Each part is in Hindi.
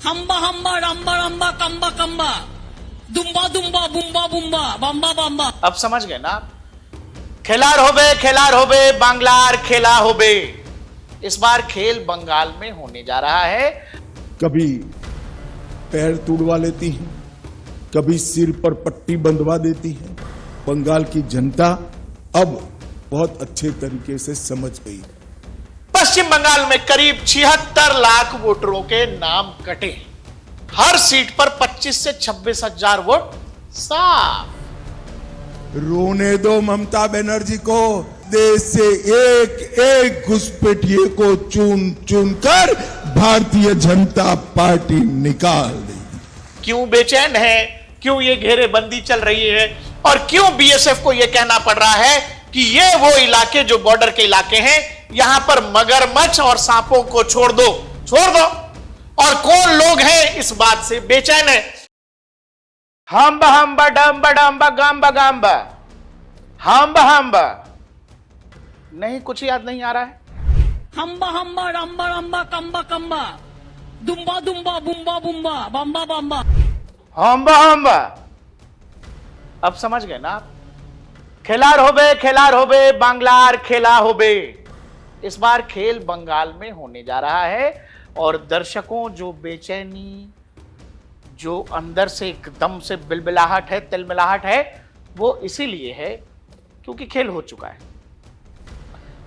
हम्बा हम्बा रम्बा रम्बा कम्बा कम्बा दुम्बा दुम्बा बुम्बा बुम्बा बम्बा बम्बा। अब समझ गए ना? खेलार होबे बांग्लार खेला होबे। इस बार खेल बंगाल में होने जा रहा है। कभी पैर तुड़वा लेती हैं, कभी सिर पर पट्टी बंधवा देती है। बंगाल की जनता अब बहुत अच्छे तरीके से समझ गई। पश्चिम बंगाल में करीब 76 लाख वोटरों के नाम कटे। हर सीट पर 25 से 26 हजार वोट साफ। रोने दो ममता बनर्जी को। देश से एक एक घुसपैठिए को चुन चुन कर भारतीय जनता पार्टी निकाल देगी। क्यों बेचैन है, क्यों ये घेरेबंदी चल रही है और क्यों बीएसएफ को यह कहना पड़ रहा है कि ये वो इलाके जो बॉर्डर के इलाके हैं, यहां पर मगरमच्छ और सांपों को छोड़ दो। और कौन लोग हैं इस बात से बेचैन है? हम्बा हम्बा डम्बा डम्बा गांबा गांबा हम्बा हम्बा। नहीं, कुछ याद नहीं आ रहा है। हम्बा हम्बा रम्बा रम्बा कम्बा कम्बा दुम्बा दुम्बा बुम्बा बुम्बा बम्बा बम्बा। हम्बा हम्बा। अब समझ गए ना? खेलार होबे बांग्लार खेला होबे। इस बार खेल बंगाल में होने जा रहा है और दर्शकों जो बेचैनी, जो अंदर से एकदम से बिलबिलाहट है, तिलमिलाहट है, वो इसीलिए है क्योंकि खेल हो चुका है।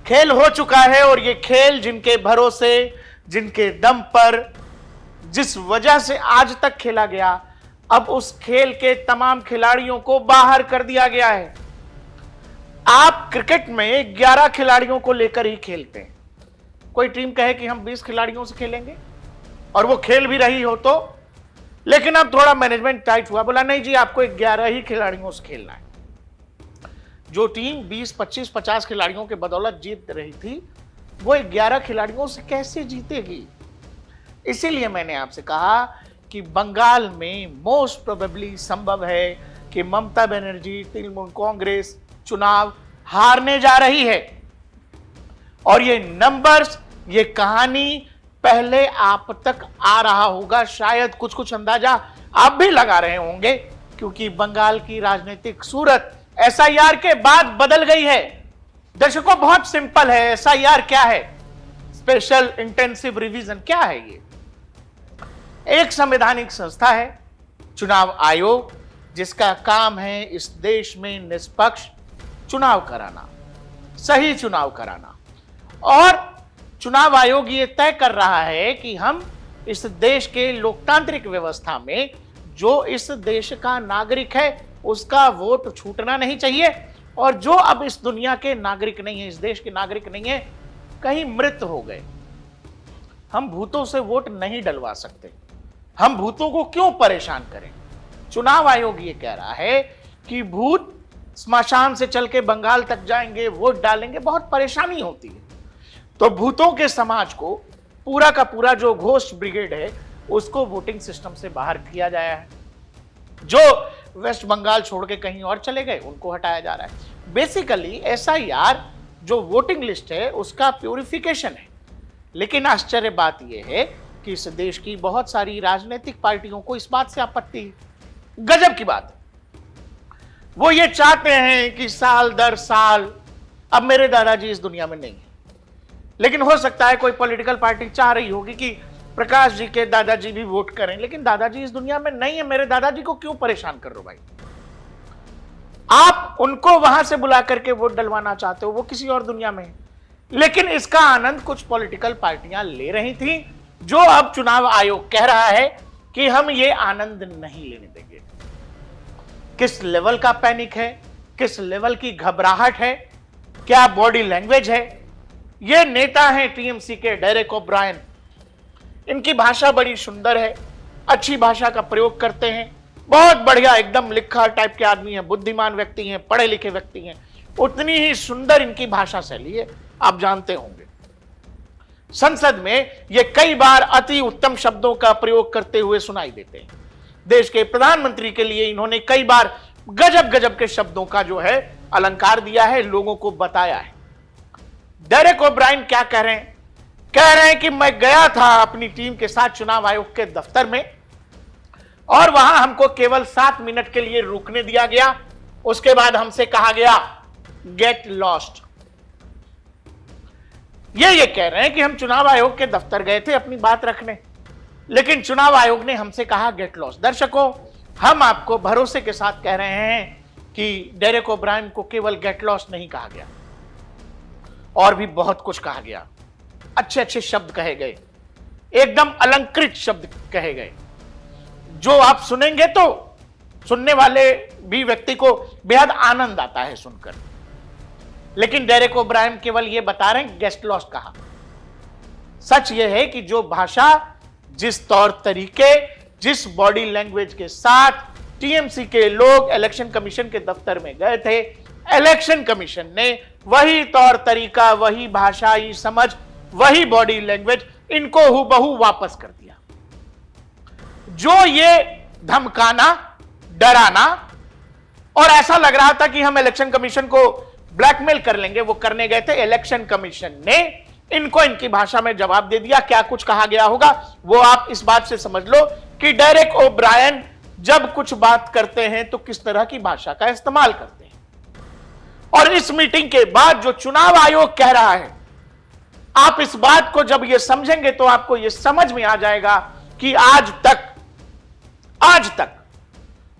खेल हो चुका है और ये खेल जिनके भरोसे, जिनके दम पर, जिस वजह से आज तक खेला गया, अब उस खेल के तमाम खिलाड़ियों को बाहर कर दिया गया है। आप क्रिकेट में 11 खिलाड़ियों को लेकर ही खेलते हैं। कोई टीम कहे कि हम 20 खिलाड़ियों से खेलेंगे और वो खेल भी रही हो तो, लेकिन अब थोड़ा मैनेजमेंट टाइट हुआ, बोला नहीं जी आपको 11 ही खिलाड़ियों से खेलना है। जो टीम 20, 25, 50 खिलाड़ियों के बदौलत जीत रही थी, वो 11 खिलाड़ियों से कैसे जीतेगी? इसीलिए मैंने आपसे कहा कि बंगाल में मोस्ट प्रोबेबली संभव है कि ममता बनर्जी तृणमूल कांग्रेस चुनाव हारने जा रही है। और ये नंबर्स, ये कहानी पहले आप तक आ रहा होगा, शायद कुछ कुछ अंदाजा आप भी लगा रहे होंगे, क्योंकि बंगाल की राजनीतिक सूरत एसआईआर के बाद बदल गई है। दर्शकों, बहुत सिंपल है। एसआईआर क्या है? स्पेशल इंटेंसिव रिवीजन क्या है? ये एक संवैधानिक संस्था है, चुनाव आयोग, जिसका काम है इस देश में निष्पक्ष चुनाव कराना, सही चुनाव कराना। और चुनाव आयोग ये तय कर रहा है कि हम इस देश के लोकतांत्रिक व्यवस्था में जो इस देश का नागरिक है उसका वोट छूटना नहीं चाहिए, और जो अब इस दुनिया के नागरिक नहीं है, इस देश के नागरिक नहीं है, कहीं मृत हो गए, हम भूतों से वोट नहीं डलवा सकते। हम भूतों को क्यों परेशान करें? चुनाव आयोग ये कह रहा है कि भूत स्मशान से चल के बंगाल तक जाएंगे, वोट डालेंगे, बहुत परेशानी होती है। तो भूतों के समाज को पूरा का पूरा जो घोस्ट ब्रिगेड है उसको वोटिंग सिस्टम से बाहर किया जाया है। जो वेस्ट बंगाल छोड़ के कहीं और चले गए उनको हटाया जा रहा है। बेसिकली एसआईआर जो वोटिंग लिस्ट है उसका प्यूरिफिकेशन है। लेकिन आश्चर्य बात यह है कि इस देश की बहुत सारी राजनीतिक पार्टियों को इस बात से आपत्ति है। गजब की बात। वो ये चाहते हैं कि साल दर साल, अब मेरे दादाजी इस दुनिया में नहीं है, लेकिन हो सकता है कोई पॉलिटिकल पार्टी चाह रही होगी कि प्रकाश जी के दादाजी भी वोट करें, लेकिन दादाजी इस दुनिया में नहीं है, मेरे दादाजी को क्यों परेशान कर रहे हो भाई? आप उनको वहां से बुला करके वोट डलवाना चाहते हो, वो किसी और दुनिया में है। लेकिन इसका आनंद कुछ पॉलिटिकल पार्टियां ले रही थी, जो अब चुनाव आयोग कह रहा है कि हम ये आनंद नहीं लेने देंगे। किस लेवल का पैनिक है, किस लेवल की घबराहट है, क्या बॉडी लैंग्वेज है? ये नेता हैं टीएमसी के डेरेक ओब्रायन। इनकी भाषा बड़ी सुंदर है, अच्छी भाषा का प्रयोग करते हैं, बहुत बढ़िया एकदम लिखा टाइप के आदमी हैं, बुद्धिमान व्यक्ति हैं, पढ़े लिखे व्यक्ति हैं। उतनी ही सुंदर इनकी भाषा शैली है, आप जानते होंगे। संसद में ये कई बार अति उत्तम शब्दों का प्रयोग करते हुए सुनाई देते हैं। देश के प्रधानमंत्री के लिए इन्होंने कई बार गजब गजब के शब्दों का जो है अलंकार दिया है, लोगों को बताया है। डेरेक ओब्रायन क्या कह रहे हैं? कह रहे हैं कि मैं गया था अपनी टीम के साथ चुनाव आयोग के दफ्तर में और वहां हमको केवल 7 मिनट के लिए रुकने दिया गया। उसके बाद हमसे कहा गया गेट लॉस्ट। ये कह रहे हैं कि हम चुनाव आयोग के दफ्तर गए थे अपनी बात रखने, लेकिन चुनाव आयोग ने हमसे कहा गेट लॉस्ट। दर्शकों, हम आपको भरोसे के साथ कह रहे हैं कि डेरेक ओब्रायन को केवल गेट लॉस्ट नहीं कहा गया, और भी बहुत कुछ कहा गया। अच्छे अच्छे शब्द कहे गए, एकदम अलंकृत शब्द कहे गए, जो आप सुनेंगे तो सुनने वाले भी व्यक्ति को बेहद आनंद आता है सुनकर। लेकिन डेरेक ओब्रायन केवल यह बता रहे हैं गेट लॉस्ट कहा। सच यह है कि जो भाषा, जिस तौर तरीके, जिस बॉडी लैंग्वेज के साथ टीएमसी के लोग इलेक्शन कमीशन के दफ्तर में गए थे, इलेक्शन कमीशन ने वही तौर तरीका, वही भाषाई समझ, वही बॉडी लैंग्वेज इनको हूबहू वापस कर दिया। जो ये धमकाना, डराना और ऐसा लग रहा था कि हम इलेक्शन कमीशन को ब्लैकमेल कर लेंगे, वो करने गए थे। इलेक्शन कमीशन ने इनको इनकी भाषा में जवाब दे दिया। क्या कुछ कहा गया होगा वो आप इस बात से समझ लो कि डेरेक ओब्रायन जब कुछ बात करते हैं तो किस तरह की भाषा का इस्तेमाल करते हैं। और इस मीटिंग के बाद जो चुनाव आयोग कह रहा है, आप इस बात को जब ये समझेंगे तो आपको ये समझ में आ जाएगा कि आज तक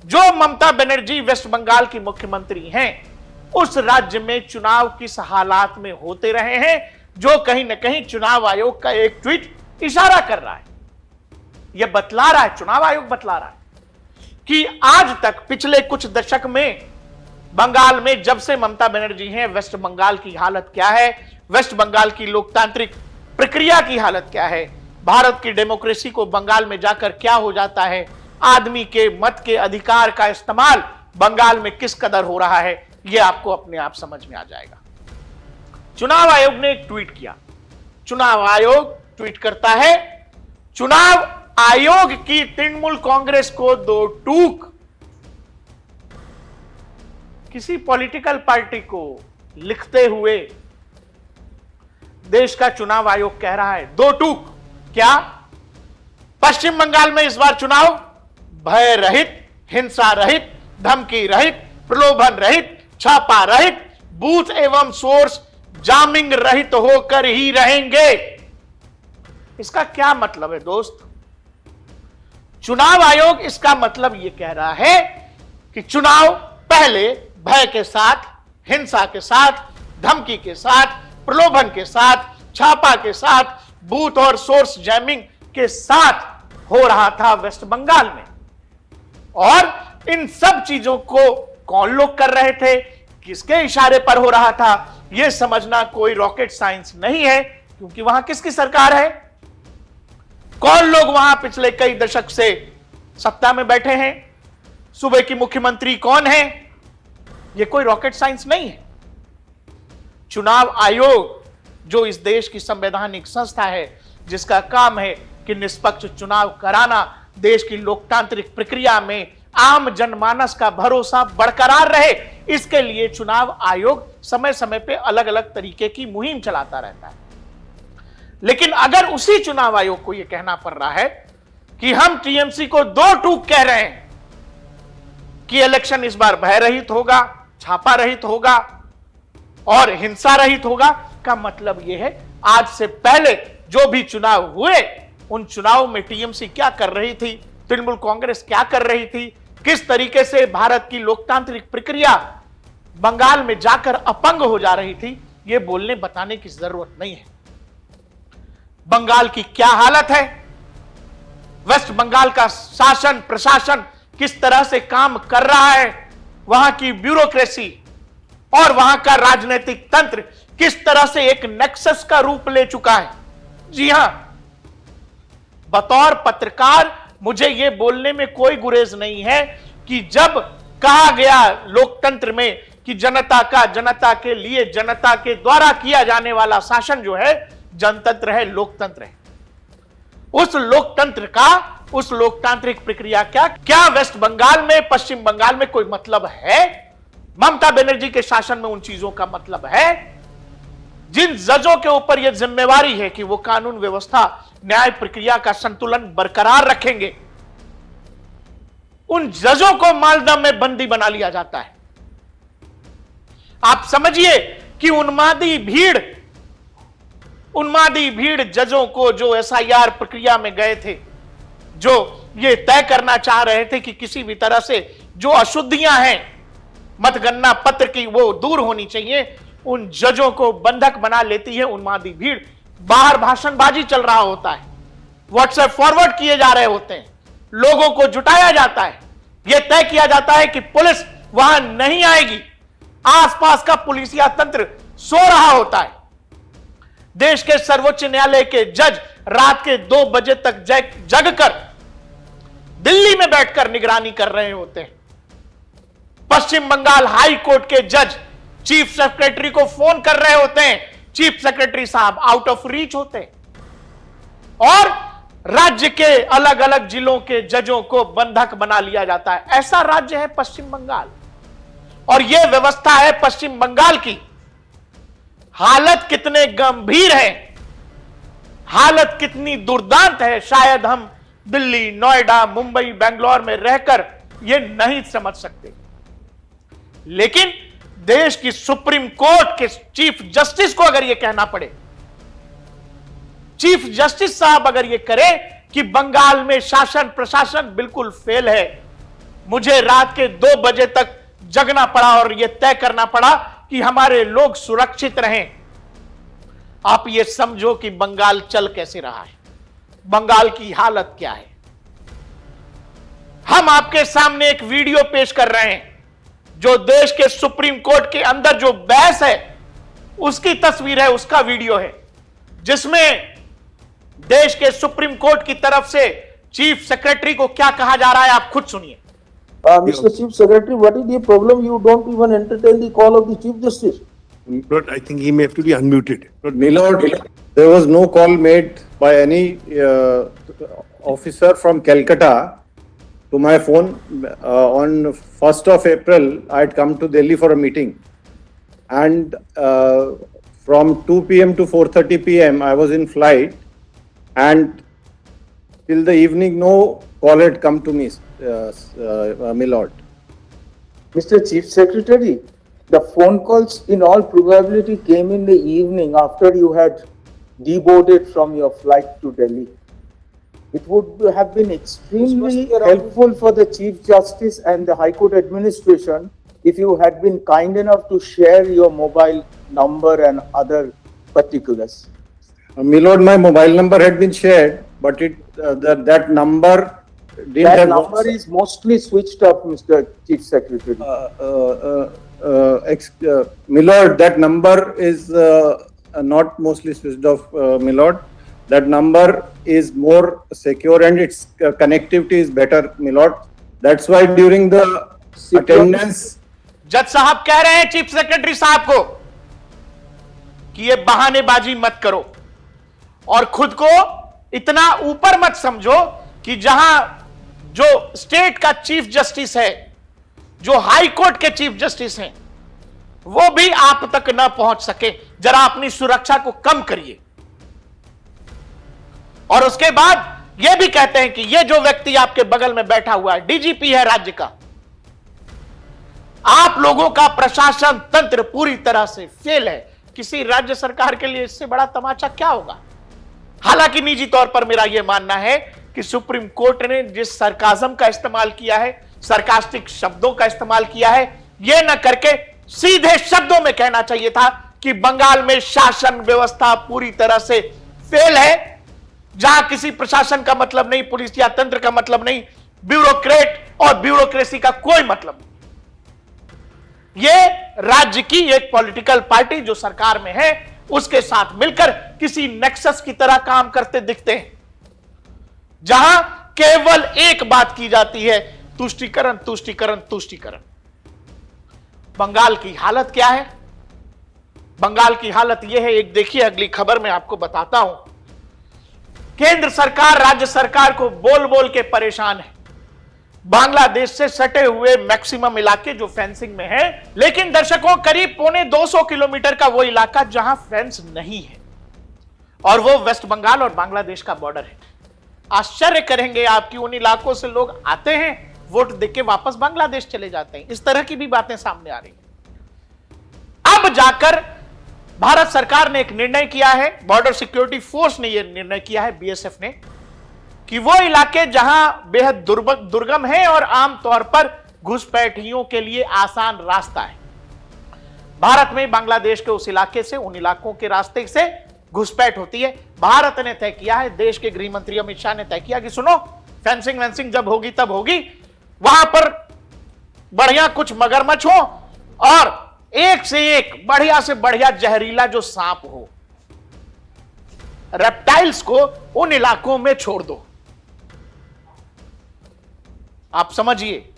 जो ममता बनर्जी वेस्ट बंगाल की मुख्यमंत्री हैं, उस राज्य में चुनाव किस हालात में होते रहे हैं, जो कहीं ना कहीं चुनाव आयोग का एक ट्वीट इशारा कर रहा है। यह बतला रहा है, चुनाव आयोग बतला रहा है कि आज तक पिछले कुछ दशक में बंगाल में जब से ममता बनर्जी हैं, वेस्ट बंगाल की हालत क्या है, वेस्ट बंगाल की लोकतांत्रिक प्रक्रिया की हालत क्या है, भारत की डेमोक्रेसी को बंगाल में जाकर क्या हो जाता है, आदमी के मत के अधिकार का इस्तेमाल बंगाल में किस कदर हो रहा है, यह आपको अपने आप समझ में आ जाएगा। चुनाव आयोग ने एक ट्वीट किया। चुनाव आयोग ट्वीट करता है, चुनाव आयोग की तृणमूल कांग्रेस को 2 टूक। किसी पॉलिटिकल पार्टी को लिखते हुए देश का चुनाव आयोग कह रहा है 2 टूक। क्या पश्चिम बंगाल में इस बार चुनाव भय रहित, हिंसा रहित, धमकी रहित, प्रलोभन रहित, छापा रहित, बूथ एवं सोर्स जामिंग रहित होकर ही रहेंगे। इसका क्या मतलब है दोस्त? चुनाव आयोग इसका मतलब यह कह रहा है कि चुनाव पहले भय के साथ, हिंसा के साथ, धमकी के साथ, प्रलोभन के साथ, छापा के साथ, बूथ और सोर्स जैमिंग के साथ हो रहा था वेस्ट बंगाल में। और इन सब चीजों को कौन लोग कर रहे थे, किसके इशारे पर हो रहा था, यह समझना कोई रॉकेट साइंस नहीं है, क्योंकि वहां किसकी सरकार है, कौन लोग वहां पिछले कई दशक से सत्ता में बैठे हैं, सूबे की मुख्यमंत्री कौन है, यह कोई रॉकेट साइंस नहीं है। चुनाव आयोग जो इस देश की संवैधानिक संस्था है, जिसका काम है कि निष्पक्ष चुनाव कराना, देश की लोकतांत्रिक प्रक्रिया में आम जनमानस का भरोसा बरकरार रहे, इसके लिए चुनाव आयोग समय समय पे अलग अलग तरीके की मुहिम चलाता रहता है। लेकिन अगर उसी चुनाव आयोग को यह कहना पड़ रहा है कि हम टीएमसी को 2 टूक कह रहे हैं कि इलेक्शन इस बार भय रहित होगा, छापा रहित होगा और हिंसा रहित होगा, का मतलब यह है आज से पहले जो भी चुनाव हुए, उन चुनाव में टीएमसी क्या कर रही थी, तृणमूल कांग्रेस क्या कर रही थी, किस तरीके से भारत की लोकतांत्रिक प्रक्रिया बंगाल में जाकर अपंग हो जा रही थी, यह बोलने बताने की जरूरत नहीं है। बंगाल की क्या हालत है, वेस्ट बंगाल का शासन प्रशासन किस तरह से काम कर रहा है, वहां की ब्यूरोक्रेसी और वहां का राजनीतिक तंत्र किस तरह से एक नेक्सस का रूप ले चुका है। जी हां, बतौर पत्रकार मुझे यह बोलने में कोई गुरेज नहीं है कि जब कहा गया लोकतंत्र में कि जनता का, जनता के लिए, जनता के द्वारा किया जाने वाला शासन जो है जनतंत्र है, लोकतंत्र है, उस लोकतंत्र का, उस लोकतांत्रिक प्रक्रिया क्या वेस्ट बंगाल में, पश्चिम बंगाल में कोई मतलब है? ममता बनर्जी के शासन में उन चीजों का मतलब है? जिन जजों के ऊपर यह जिम्मेवारी है कि वो कानून व्यवस्था न्याय प्रक्रिया का संतुलन बरकरार रखेंगे, उन जजों को मालदा में बंदी बना लिया जाता है। आप समझिए कि उन्मादी भीड़ जजों को जो एसआईआर प्रक्रिया में गए थे, जो ये तय करना चाह रहे थे कि किसी भी तरह से जो अशुद्धियां हैं मतगणना पत्र की वो दूर होनी चाहिए, उन जजों को बंधक बना लेती है उन्मादी भीड़। बाहर भाषणबाजी चल रहा होता है, व्हाट्सएप फॉरवर्ड किए जा रहे होते हैं, लोगों को जुटाया जाता है, यह तय किया जाता है कि पुलिस वहां नहीं आएगी, आसपास का पुलिसिया तंत्र सो रहा होता है। देश के सर्वोच्च न्यायालय के जज रात के 2 बजे तक जगकर दिल्ली में बैठकर निगरानी कर रहे होते हैं। पश्चिम बंगाल हाई कोर्ट के जज चीफ सेक्रेटरी को फोन कर रहे होते हैं, चीफ सेक्रेटरी साहब आउट ऑफ रीच होते हैं, और राज्य के अलग अलग जिलों के जजों को बंधक बना लिया जाता है। ऐसा राज्य है पश्चिम बंगाल, और यह व्यवस्था है पश्चिम बंगाल की। हालत कितने गंभीर है, हालत कितनी दुर्दांत है, शायद हम दिल्ली, नोएडा, मुंबई, बेंगलोर में रहकर यह नहीं समझ सकते। लेकिन देश की सुप्रीम कोर्ट के चीफ जस्टिस को अगर यह कहना पड़े, चीफ जस्टिस साहब अगर यह करे कि बंगाल में शासन प्रशासन बिल्कुल फेल है, मुझे रात के 2 बजे तक जगना पड़ा और यह तय करना पड़ा कि हमारे लोग सुरक्षित रहें, आप यह समझो कि बंगाल चल कैसे रहा है, बंगाल की हालत क्या है। हम आपके सामने एक वीडियो पेश कर रहे हैं जो देश के सुप्रीम कोर्ट के अंदर जो बहस है उसकी तस्वीर है, उसका वीडियो है, जिसमें देश के सुप्रीम कोर्ट की तरफ से चीफ सेक्रेटरी को क्या कहा जा रहा है, आप खुद सुनिए। Mr. Chief Secretary, what is the problem? You don't even entertain the call of the Chief Justice. But I think he may have to be unmuted. Milord, there was no call made by any officer from Calcutta to my phone. On 1st of April, I had come to Delhi for a meeting. And from 2 p.m. to 4:30 p.m., I was in flight. And till the evening, no call had come to me, Milord. Mr. Chief Secretary, the phone calls in all probability came in the evening after you had deboarded from your flight to Delhi. It would have been extremely helpful for the Chief Justice and the High Court administration if you had been kind enough to share your mobile number and other particulars. Milord, my mobile number had been shared, but that number didn't That have number WhatsApp. is mostly switched off, Mr. Chief Secretary. Milord, that number is not mostly switched off, Milord. That number is more secure and its connectivity is better, Milord. That's why during the attendance, जज साहब कह रहे हैं चीफ सेक्रेटरी साहब को कि ये बहानेबाजी मत करो और खुद को इतना ऊपर मत समझो कि जहां जो स्टेट का चीफ जस्टिस है, जो हाई कोर्ट के चीफ जस्टिस हैं, वो भी आप तक ना पहुंच सके। जरा अपनी सुरक्षा को कम करिए। और उसके बाद यह भी कहते हैं कि यह जो व्यक्ति आपके बगल में बैठा हुआ है, डीजीपी है राज्य का, आप लोगों का प्रशासन तंत्र पूरी तरह से फेल है। किसी राज्य सरकार के लिए इससे बड़ा तमाचा क्या होगा। हालांकि निजी तौर पर मेरा यह मानना है कि सुप्रीम कोर्ट ने जिस सरकाजम का इस्तेमाल किया है, सरकास्टिक शब्दों का इस्तेमाल किया है, यह न करके सीधे शब्दों में कहना चाहिए था कि बंगाल में शासन व्यवस्था पूरी तरह से फेल है, जहां किसी प्रशासन का मतलब नहीं, पुलिस या तंत्र का मतलब नहीं, ब्यूरोक्रेट और ब्यूरोक्रेसी का कोई मतलब नहीं। यह राज्य की एक पॉलिटिकल पार्टी जो सरकार में है उसके साथ मिलकर किसी नेक्सस की तरह काम करते दिखते हैं, जहां केवल एक बात की जाती है, तुष्टीकरण तुष्टीकरण तुष्टीकरण। बंगाल की हालत क्या है? बंगाल की हालत यह है, एक देखिए अगली खबर में आपको बताता हूं। केंद्र सरकार राज्य सरकार को बोल बोल के परेशान है। बांग्लादेश से सटे हुए मैक्सिमम इलाके जो फेंसिंग में है, लेकिन दर्शकों करीब 250 किलोमीटर का वो इलाका जहां फेंस नहीं है, और वो वेस्ट बंगाल और बांग्लादेश का बॉर्डर है। आश्चर्य करेंगे आप कि उन इलाकों से लोग आते हैं, वोट देके वापस बांग्लादेश चले जाते हैं। इस तरह की भी बातें सामने आ रही हैं। अब जाकर भारत सरकार ने एक निर्णय किया है, बॉर्डर सिक्योरिटी फोर्स ने यह निर्णय किया है, बीएसएफ ने, कि वो इलाके जहां बेहद दुर्गम है और आमतौर पर घुसपैठियों के लिए आसान रास्ता है, भारत में बांग्लादेश के उस इलाके से, उन इलाकों के रास्ते से घुसपैठ होती है। भारत ने तय किया है, देश के गृह मंत्री अमित शाह ने तय किया कि सुनो, फेंसिंग वेंसिंग जब होगी तब होगी, वहां पर बढ़िया कुछ मगरमच्छ हो और एक से एक बढ़िया से बढ़िया जहरीला जो सांप हो, रेप्टाइल्स को उन इलाकों में छोड़ दो। आप समझिए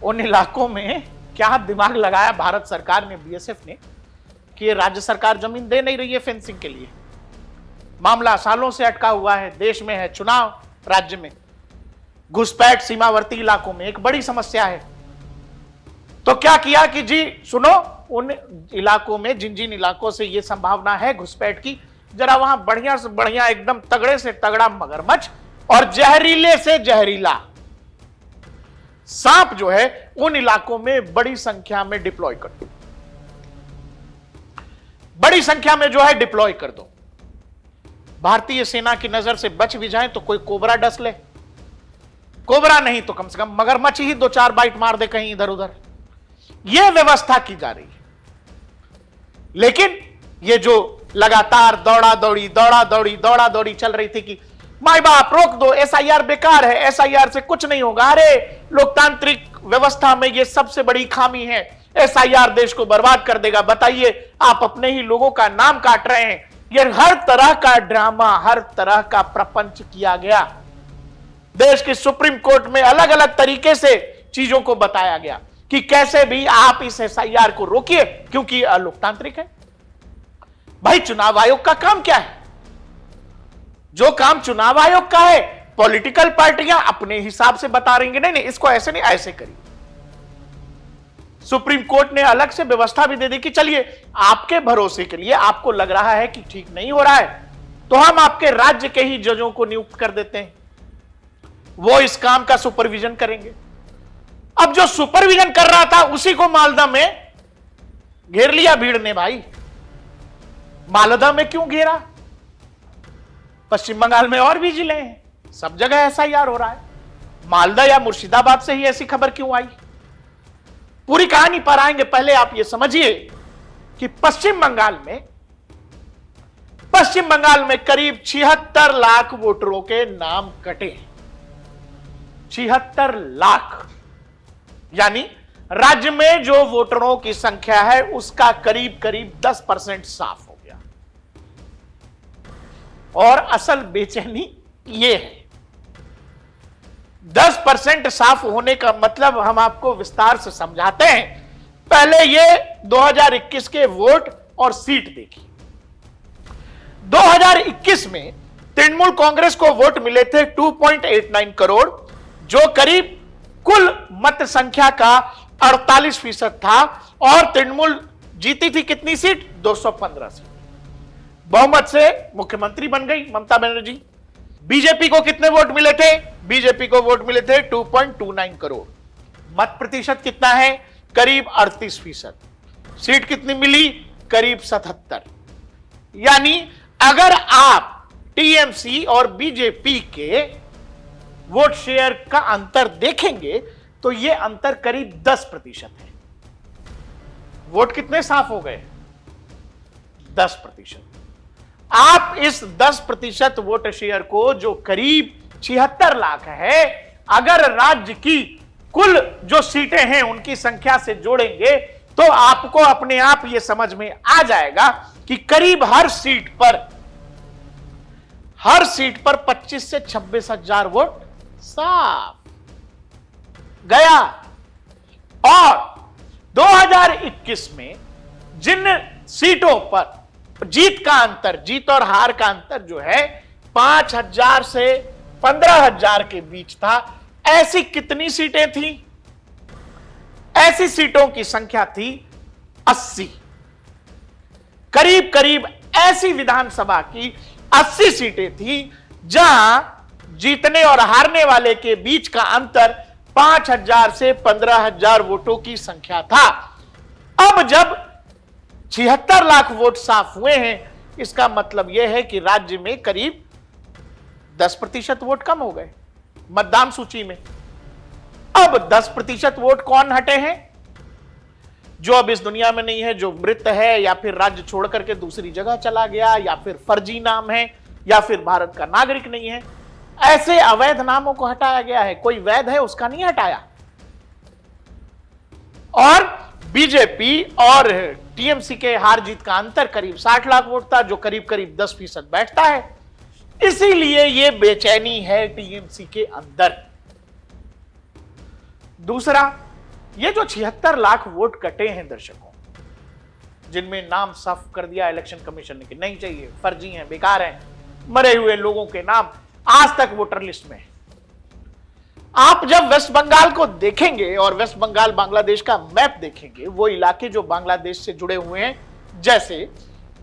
उन इलाकों में क्या दिमाग लगाया भारत सरकार ने, बीएसएफ ने, कि राज्य सरकार जमीन दे नहीं रही है फेंसिंग के लिए। मामला सालों से अटका हुआ है, देश में है चुनाव, राज्य में घुसपैठ सीमावर्ती इलाकों में एक बड़ी समस्या है। तो क्या किया कि जी सुनो, उन इलाकों में जिन जिन इलाकों से यह संभावना है घुसपैठ की, जरा वहां बढ़िया से बढ़िया एकदम तगड़े से तगड़ा मगरमच्छ और जहरीले से जहरीला सांप जो है उन इलाकों में बड़ी संख्या में डिप्लॉय कर दो, बड़ी संख्या में जो है डिप्लॉय कर दो। भारतीय सेना की नजर से बच भी जाए तो कोई कोबरा डस ले, कोबरा नहीं तो कम से कम मगरमच्छ ही 2-4 बाइट मार दे कहीं इधर उधर। यह व्यवस्था की जा रही है। लेकिन यह जो लगातार दौड़ा दौड़ी चल रही थी कि माई बाप रोक दो, एसआईआर बेकार है, एसआईआर से कुछ नहीं होगा, अरे लोकतांत्रिक व्यवस्था में यह सबसे बड़ी खामी है, एसआईआर देश को बर्बाद कर देगा। बताइए, आप अपने ही लोगों का नाम काट रहे हैं। यह हर तरह का ड्रामा, हर तरह का प्रपंच किया गया। देश के सुप्रीम कोर्ट में अलग अलग तरीके से चीजों को बताया गया कि कैसे भी आप इस एसआईआर को रोकिए, क्योंकि अलोकतांत्रिक है। भाई चुनाव आयोग का काम क्या है? जो काम चुनाव आयोग का है, पॉलिटिकल पार्टियां अपने हिसाब से बता रही हैं, नहीं इसको ऐसे नहीं ऐसे करिए। सुप्रीम कोर्ट ने अलग से व्यवस्था भी दे दी कि चलिए आपके भरोसे के लिए, आपको लग रहा है कि ठीक नहीं हो रहा है, तो हम आपके राज्य के ही जजों को नियुक्त कर देते हैं, वो इस काम का सुपरविजन करेंगे। अब जो सुपरविजन कर रहा था उसी को मालदा में घेर लिया भीड़ ने। भाई मालदा में क्यों घेरा? पश्चिम बंगाल में और भी जिले हैं, सब जगह एसआईआर हो रहा है, मालदा या मुर्शिदाबाद से ही ऐसी खबर क्यों आई? पूरी कहानी पर आएंगे। पहले आप यह समझिए कि पश्चिम बंगाल में करीब 76 लाख वोटरों के नाम कटे। 76 लाख, यानी राज्य में जो वोटरों की संख्या है उसका करीब 10% साफ हो गया। और असल बेचैनी यह है, 10% साफ होने का मतलब हम आपको विस्तार से समझाते हैं। पहले ये 2021 के वोट और सीट देखिए। 2021 में तृणमूल कांग्रेस को वोट मिले थे 2.89 करोड़, जो करीब कुल मत संख्या का 48% था, और तृणमूल जीती थी कितनी सीट? 215 सीट। बहुमत से मुख्यमंत्री बन गई ममता बनर्जी। बीजेपी को कितने वोट मिले थे? बीजेपी को वोट मिले थे 2.29 करोड़। मत प्रतिशत कितना है? करीब 38%। सीट कितनी मिली? करीब 77। यानी अगर आप टीएमसी और बीजेपी के वोट शेयर का अंतर देखेंगे तो यह अंतर करीब 10% है। वोट कितने साफ हो गए? 10%। आप इस 10% वोट शेयर को, जो करीब 76 लाख है, अगर राज्य की कुल जो सीटें हैं उनकी संख्या से जोड़ेंगे तो आपको अपने आप यह समझ में आ जाएगा कि करीब हर सीट पर 25 से 26 हजार वोट साफ गया। और 2021 में जिन सीटों पर जीत का अंतर, जीत और हार का अंतर जो है 5,000 से 15,000 के बीच था, ऐसी कितनी सीटें थी? ऐसी सीटों की संख्या थी 80। करीब करीब ऐसी विधानसभा की 80 सीटें थी जहां जीतने और हारने वाले के बीच का अंतर 5,000 से 15,000 वोटों की संख्या था। अब जब 76 लाख वोट साफ हुए हैं, इसका मतलब यह है कि राज्य में करीब 10% वोट कम हो गए मतदान सूची में। अब 10% वोट कौन हटे हैं? जो अब इस दुनिया में नहीं है, जो मृत है, या फिर राज्य छोड़ करके दूसरी जगह चला गया, या फिर फर्जी नाम है, या फिर भारत का नागरिक नहीं है। ऐसे अवैध नामों को हटाया गया है। कोई वैध है उसका नहीं हटाया। और बीजेपी और टीएमसी के हार जीत का अंतर करीब 60 लाख वोट था, जो करीब करीब 10% बैठता है। इसीलिए यह बेचैनी है टीएमसी के अंदर। दूसरा, ये जो 76 लाख वोट कटे हैं दर्शकों, जिनमें नाम साफ कर दिया इलेक्शन कमीशन ने कि नहीं चाहिए, फर्जी हैं, बेकार हैं, मरे हुए लोगों के नाम आज तक वोटर लिस्ट में। आप जब वेस्ट बंगाल को देखेंगे और वेस्ट बंगाल बांग्लादेश का मैप देखेंगे, वो इलाके जो बांग्लादेश से जुड़े हुए हैं, जैसे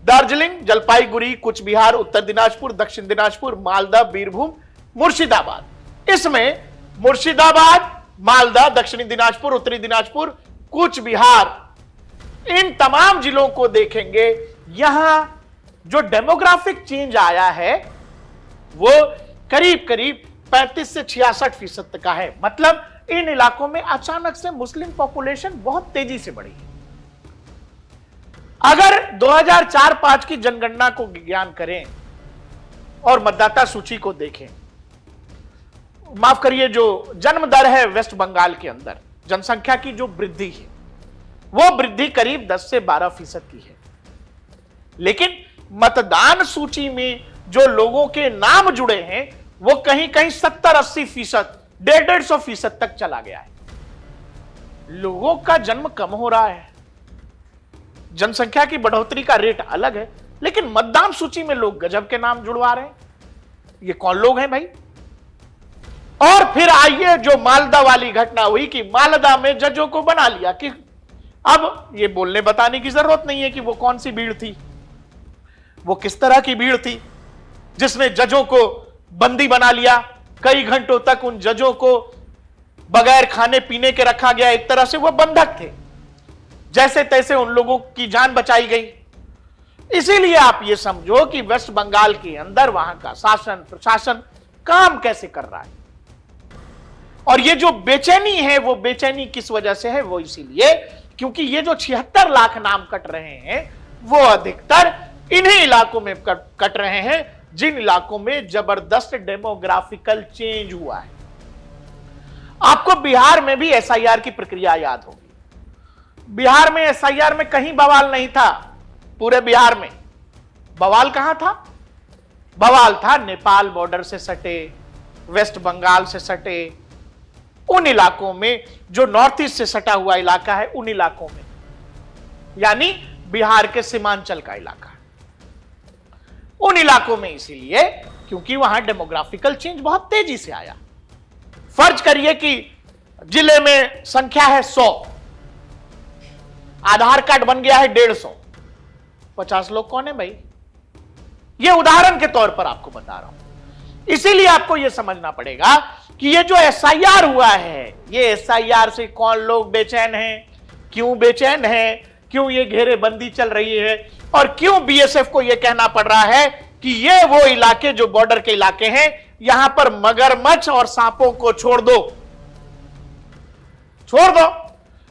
दार्जिलिंग, जलपाईगुड़ी, कुछ बिहार, उत्तर दिनाजपुर, दक्षिण दिनाजपुर, मालदा, बीरभूम, मुर्शिदाबाद। इसमें मुर्शिदाबाद, मालदा, दक्षिणी दिनाजपुर, उत्तरी दिनाजपुर, कूच बिहार, इन तमाम जिलों को देखेंगे, यहां जो डेमोग्राफिक चेंज आया है वो करीब करीब 35 से 66% तक का है। मतलब इन इलाकों में अचानक से मुस्लिम पॉपुलेशन बहुत तेजी से बढ़ी है। अगर 2004-5 की जनगणना को ज्ञान करें और मतदाता सूची को देखें, माफ करिए, जो जन्म दर है वेस्ट बंगाल के अंदर, जनसंख्या की जो वृद्धि है, वो वृद्धि करीब 10 से 12% की है। लेकिन मतदान सूची में जो लोगों के नाम जुड़े हैं वो कहीं कहीं 70-80%, 150% तक चला गया है। लोगों का जन्म कम हो रहा है, जनसंख्या की बढ़ोतरी का रेट अलग है, लेकिन मतदान सूची में लोग गजब के नाम जुड़वा रहे हैं। ये कौन लोग हैं भाई? और फिर आइए जो मालदा वाली घटना हुई कि मालदा में जजों को बना लिया कि अब ये बोलने बताने की जरूरत नहीं है कि वो कौन सी भीड़ थी, वो किस तरह की भीड़ थी जिसने जजों को बंदी बना लिया। कई घंटों तक उन जजों को बगैर खाने पीने के रखा गया। एक तरह से वो बंधक थे, जैसे तैसे उन लोगों की जान बचाई गई। इसीलिए आप ये समझो कि वेस्ट बंगाल के अंदर वहां का शासन प्रशासन काम कैसे कर रहा है। और ये जो बेचैनी है, वो बेचैनी किस वजह से है? वो इसीलिए क्योंकि ये जो 76 लाख नाम कट रहे हैं वो अधिकतर इन्हीं इलाकों में कट रहे हैं जिन इलाकों में जबरदस्त डेमोग्राफिकल चेंज हुआ है। आपको बिहार में भी एसआईआर की प्रक्रिया याद होगी। बिहार में एसआईआर में कहीं बवाल नहीं था। पूरे बिहार में बवाल कहां था? बवाल था नेपाल बॉर्डर से सटे, वेस्ट बंगाल से सटे, उन इलाकों में जो नॉर्थ ईस्ट से सटा हुआ इलाका है, उन इलाकों में, यानी बिहार के सीमांचल का इलाका, उन इलाकों में। इसीलिए क्योंकि वहां डेमोग्राफिकल चेंज बहुत तेजी से आया। फर्ज करिए कि जिले में संख्या है 100, आधार कार्ड बन गया है 150, 50 लोग कौन है भाई? ये उदाहरण के तौर पर आपको बता रहा हूं। इसीलिए आपको यह समझना पड़ेगा कि ये जो एसआईआर हुआ है, ये एसआईआर से कौन लोग बेचैन हैं, क्यों बेचैन हैं, क्यों ये घेरेबंदी चल रही है, और क्यों बीएसएफ को यह कहना पड़ रहा है कि ये वो इलाके जो बॉर्डर के इलाके हैं, यहां पर मगरमच्छ और सांपों को छोड़ दो, छोड़ दो।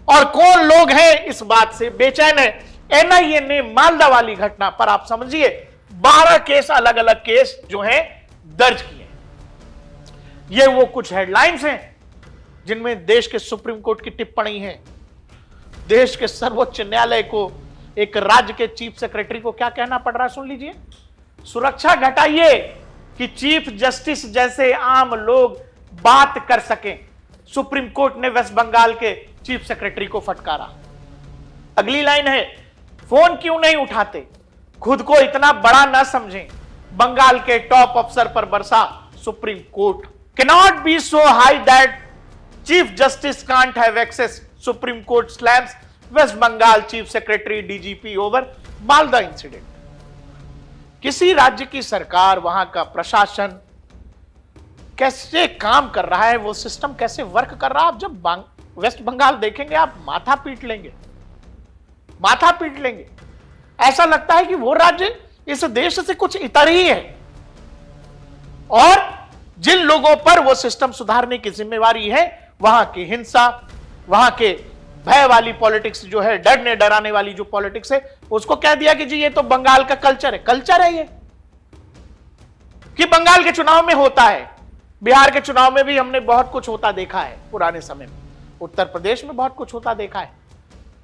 और कौन लोग हैं इस बात से बेचैन है? एनआईए ने मालदा वाली घटना पर आप समझिए 12 केस, अलग अलग केस जो हैं दर्ज किए। ये वो कुछ हेडलाइंस हैं जिनमें देश के सुप्रीम कोर्ट की टिप्पणी है। देश के सर्वोच्च न्यायालय को, एक राज्य के चीफ सेक्रेटरी को क्या कहना पड़ रहा है, सुन लीजिए। सुरक्षा घटाइए कि चीफ जस्टिस जैसे आम लोग बात कर सकें। सुप्रीम कोर्ट ने वेस्ट बंगाल के चीफ सेक्रेटरी को फटकारा। अगली लाइन है, फोन क्यों नहीं उठाते, खुद को इतना बड़ा ना समझें, बंगाल के टॉप अफसर पर बरसा supreme court. Cannot be so high that Chief Justice can't have access. Supreme Court slams West Bengal Chief Secretary DGP over Malda incident. किसी राज्य की सरकार, वहां का प्रशासन कैसे काम कर रहा है, वो सिस्टम कैसे वर्क कर रहा है, आप जब वेस्ट बंगाल देखेंगे आप माथा पीट लेंगे, माथा पीट लेंगे। ऐसा लगता है कि वो राज्य इस देश से कुछ इतर ही है और जिन लोगों पर वो सिस्टम सुधारने की जिम्मेवारी है, वहां की हिंसा, वहां के भय वाली पॉलिटिक्स जो है, डरने डराने वाली जो पॉलिटिक्स है, उसको कह दिया कि जी ये तो बंगाल का कल्चर है। कल्चर है ये कि बंगाल के चुनाव में होता है, बिहार के चुनाव में भी हमने बहुत कुछ होता देखा है पुराने समय में, उत्तर प्रदेश में बहुत कुछ होता देखा है।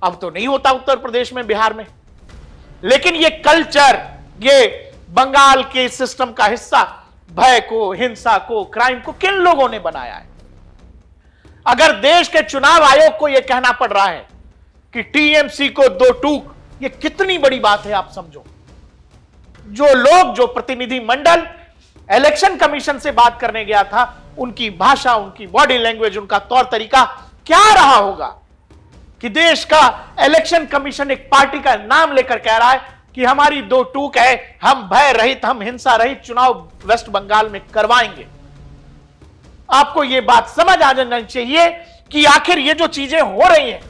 अब तो नहीं होता उत्तर प्रदेश में, बिहार में, लेकिन ये कल्चर, ये बंगाल के सिस्टम का हिस्सा, भय को, हिंसा को, क्राइम को किन लोगों ने बनाया है? अगर देश के चुनाव आयोग को यह कहना पड़ रहा है कि टीएमसी को दो टूक, यह कितनी बड़ी बात है आप समझो। जो लोग, जो प्रतिनिधि मंडल इलेक्शन कमीशन से बात करने गया था, उनकी भाषा, उनकी बॉडी लैंग्वेज, उनका तौर तरीका क्या रहा होगा कि देश का इलेक्शन कमीशन एक पार्टी का नाम लेकर कह रहा है कि हमारी दो टूक है, हम भय रहित, हम हिंसा रहित चुनाव वेस्ट बंगाल में करवाएंगे। आपको यह बात समझ आ जाना चाहिए कि आखिर ये जो चीजें हो रही हैं,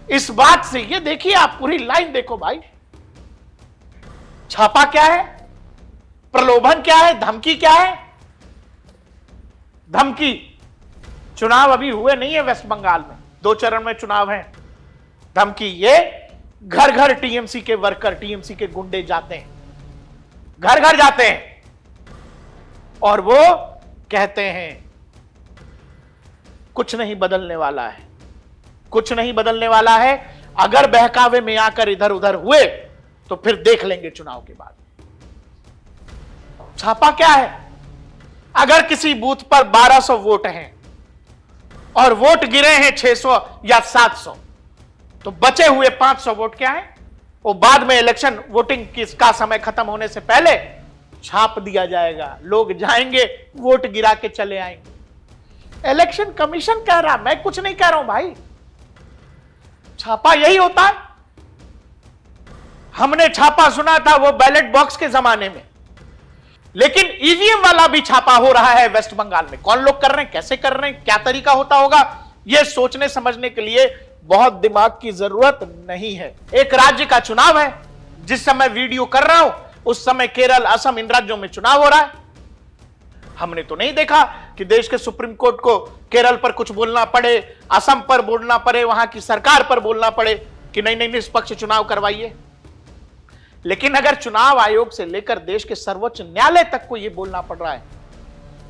इस बात से, ये देखिए आप पूरी लाइन देखो भाई, छापा क्या है, प्रलोभन क्या है, धमकी क्या है। धमकी, चुनाव अभी हुए नहीं है वेस्ट बंगाल में, 2 चरण में चुनाव है। धमकी ये, घर घर टीएमसी के वर्कर, टीएमसी के गुंडे जाते हैं, घर घर जाते हैं और वो कहते हैं कुछ नहीं बदलने वाला है, कुछ नहीं बदलने वाला है, अगर बहकावे में आकर इधर उधर हुए तो फिर देख लेंगे चुनाव के बाद। छापा क्या है? अगर किसी बूथ पर 1200 वोट हैं और वोट गिरे हैं 600 या 700, तो बचे हुए 500 वोट क्या है? वो बाद में इलेक्शन वोटिंग का समय खत्म होने से पहले छाप दिया जाएगा, लोग जाएंगे, वोट गिरा के चले आएंगे। इलेक्शन कमीशन कह रहा, मैं कुछ नहीं कह रहा हूं भाई, छापा यही होता है। हमने छापा सुना था वो बैलेट बॉक्स के जमाने में, लेकिन ईवीएम वाला भी छापा हो रहा है वेस्ट बंगाल में। कौन लोग कर रहे हैं, कैसे कर रहे हैं, क्या तरीका होता होगा, यह सोचने समझने के लिए बहुत दिमाग की जरूरत नहीं है। एक राज्य का चुनाव है, जिस समय वीडियो कर रहा हूं उस समय केरल, असम, इन राज्यों में चुनाव हो रहा है। हमने तो नहीं देखा कि देश के सुप्रीम कोर्ट को केरल पर कुछ बोलना पड़े, असम पर बोलना पड़े, वहां की सरकार पर बोलना पड़े कि नहीं नहीं निष्पक्ष चुनाव करवाइए। लेकिन अगर चुनाव आयोग से लेकर देश के सर्वोच्च न्यायालय तक को यह बोलना पड़ रहा है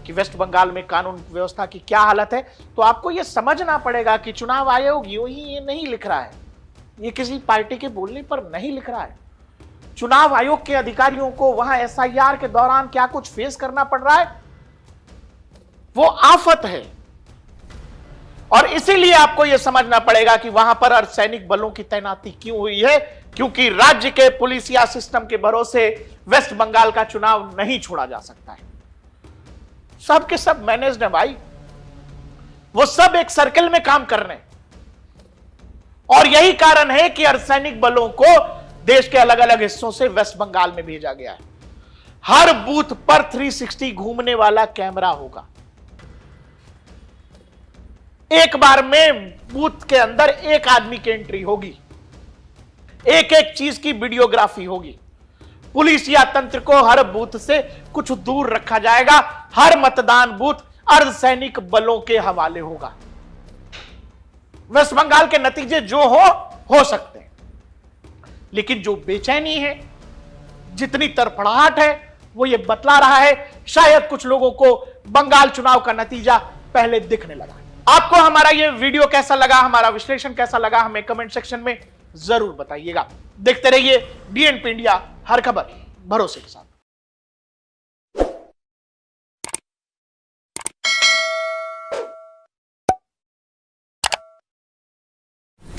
कि वेस्ट बंगाल में कानून व्यवस्था की क्या हालत है, तो आपको यह समझना पड़ेगा कि चुनाव आयोग यूं ही ये नहीं लिख रहा है, ये किसी पार्टी के बोलने पर नहीं लिख रहा है। चुनाव आयोग के अधिकारियों को वहां एसआईआर के दौरान क्या कुछ फेस करना पड़ रहा है, वो आफत है। और इसीलिए आपको यह समझना पड़ेगा कि वहां पर अर्धसैनिक बलों की तैनाती क्यों हुई है, क्योंकि राज्य के पुलिसिया सिस्टम के भरोसे वेस्ट बंगाल का चुनाव नहीं छोड़ा जा सकता है। सब के सब मैनेज्ड है भाई, वो सब एक सर्कल में काम कर रहे हैं। और यही कारण है कि अर्धसैनिक बलों को देश के अलग अलग हिस्सों से वेस्ट बंगाल में भेजा गया है। हर बूथ पर 360 घूमने वाला कैमरा होगा। एक बार में बूथ के अंदर एक आदमी की एंट्री होगी, एक एक चीज की वीडियोग्राफी होगी। पुलिस या तंत्र को हर बूथ से कुछ दूर रखा जाएगा। हर मतदान बूथ अर्धसैनिक बलों के हवाले होगा। वेस्ट बंगाल के नतीजे जो हो सकते हैं, लेकिन जो बेचैनी है, जितनी तड़फड़ाहट है, वो ये बतला रहा है शायद कुछ लोगों को बंगाल चुनाव का नतीजा पहले दिखने लगा। आपको हमारा ये वीडियो कैसा लगा, हमारा विश्लेषण कैसा लगा, हमें कमेंट सेक्शन में जरूर बताइएगा। देखते रहिए डीएनपी इंडिया, हर खबर भरोसे के साथ।